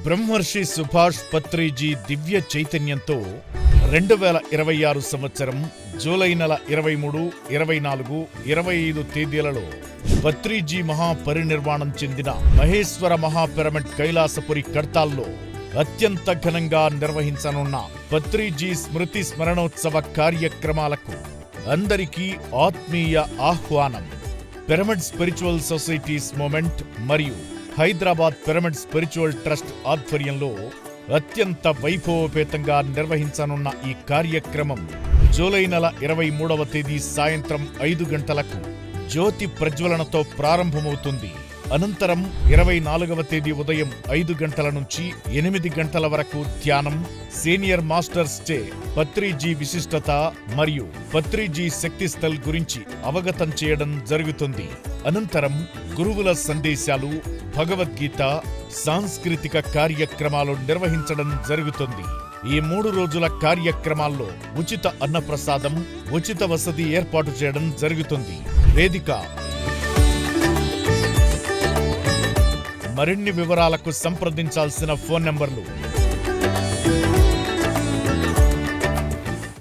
బ్రహ్మర్షి సుభాష్ పత్రిజీ దివ్య చైతన్యంతో 2026 సంవత్సరం జూలై నెల 23, 24, 25 తేదీలలో పత్రిజీ మహాపరినిర్వాణం చెందిన మహేశ్వర మహాపిరమిడ్ కైలాసపురి కడ్తాల్లో అత్యంత ఘనంగా నిర్వహించనున్న పత్రిజీ స్మృతి స్మరణోత్సవ కార్యక్రమాలకు అందరికీ ఆత్మీయ ఆహ్వానం. పిరమిడ్ స్పిరిచువల్ సొసైటీస్ మూవ్మెంట్ మరియు హైదరాబాద్ పిరమిడ్ స్పిరిచువల్ ట్రస్ట్ ఆధ్వర్యంలో అత్యంత వైభవోపేతంగా నిర్వహించనున్న ఈ కార్యక్రమం జూలై నెల 23వ తేదీ సాయంత్రం 5 గంటలకు జ్యోతి ప్రజ్వలనతో ప్రారంభమవుతుంది. అనంతరం 24వ తేదీ ఉదయం 5 గంటల నుంచి 8 గంటల వరకు ధ్యానం, సీనియర్ మాస్టర్స్ చే పత్రిజీ విశిష్టత మరియు పత్రిజీ శక్తిస్థల్ గురించి అవగతం చేయడం జరుగుతుంది. అనంతరం గురువుల సందేశాలు, భగవద్గీత, సాంస్కృతిక కార్యక్రమాలు నిర్వహించడం జరుగుతుంది. ఈ 3 రోజుల కార్యక్రమాల్లో ఉచిత అన్నప్రసాదం, ఉచిత వసతి ఏర్పాటు చేయడం జరుగుతుంది. వేదిక మరిన్ని వివరాలకు సంప్రదించాల్సిన ఫోన్ నంబర్లు